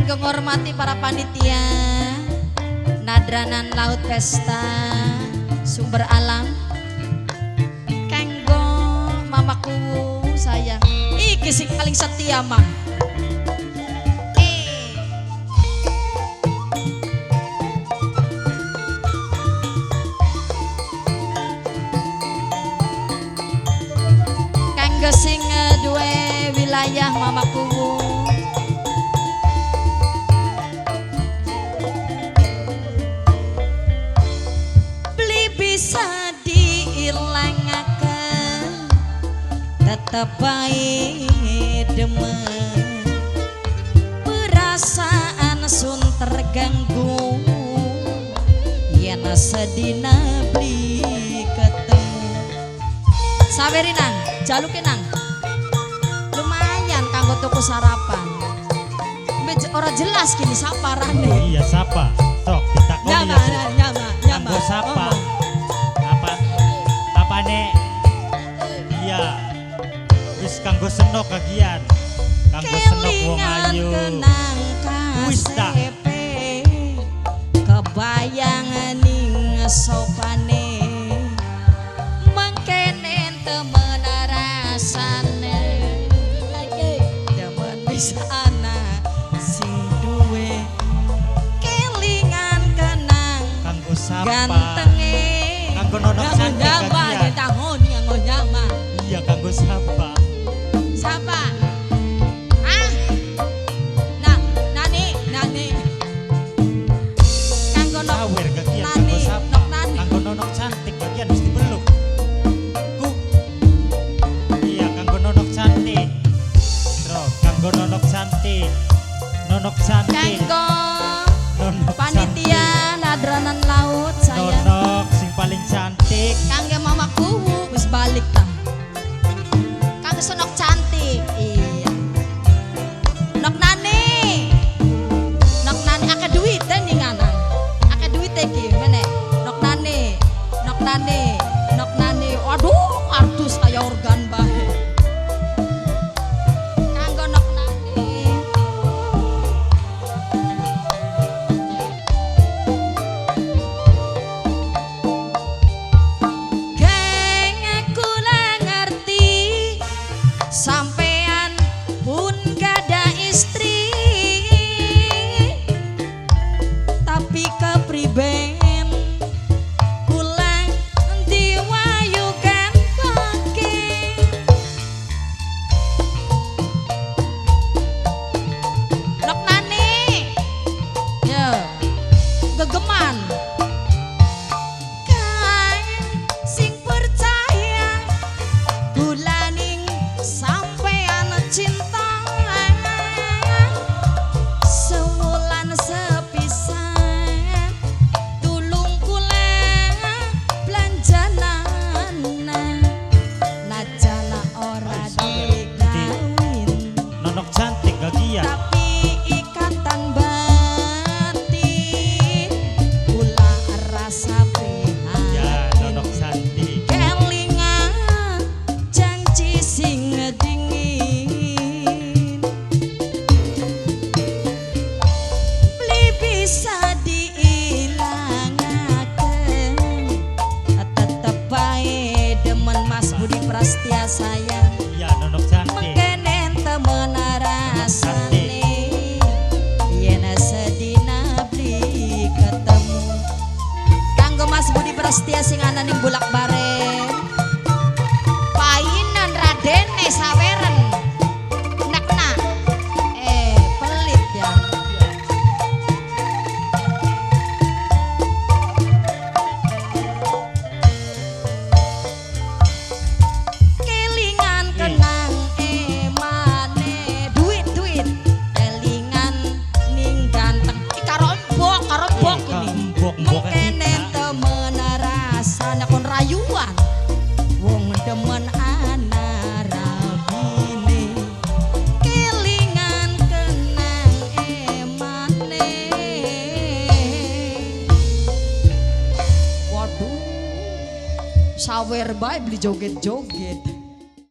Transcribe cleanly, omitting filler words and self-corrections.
Kanggo ngormati para panitia Nadranan Laut Pesta Sumber Alam, kanggo mamaku sayang iki sing paling setia mah. Kanggo sing duwe wilayah mamaku, bisa diilangaken tetep bae demen perasaan sun terganggu yen sedina beli ketemu sawerinang jaluke nang lumayan kanggo tuku sarapan ora jelas gini saparane. Iya sapa sok ditakoni nyama kanggo sapa apane iya wis kanggo senok kagian kanggo senok wong ayu wis ta kebayang ning sopane mengkene temen rasane demen bisa ana sing duwe kelingan kenang kanggo sapa gantenge kanggo nonok cantik kagian iya kanggo sapa nani kanggo sawer kagian kanggo sapa kanggo nonok cantik kagian mesti beluk ku iya kanggo nonok cantik terus kanggo nonok cantik kanggo panitia Nadranan Laut saya nonok sing paling cantik kangge mamaku wis balik ta kangge senok cantik iya nok nani akeh duit ning anan akeh duit iki meneh nok nani waduh kardus kaya organ bae kanggo nok nani sampean pun gada istri tapi kepriben kula diwayukan pake nok nani ya gegeman kan sing percaya kula ning sampean cinta sewulan sepisan tulung kula belanjanan najana ora dikawin nonok cantik kagian tapi ikatan batin kula rasa prihatin ya nonok cantik kelingan janji sing dingin beli bisa diilangaken tetep bae demen Mas Budi Prastia sayang iya nonok cantik mengkenen temen rasane yen sedina beli ketemu kanggo Mas Budi Prastia sing ana ning Bulak Baren painan radene saweren nekna pelit ya kelingan kenang mane duit kelingan ning ganteng karo embok ini mengkene temen rasane kon rayuan wong demen ana rabine kelingan kenang emane waduh sawer bae beli joget-joget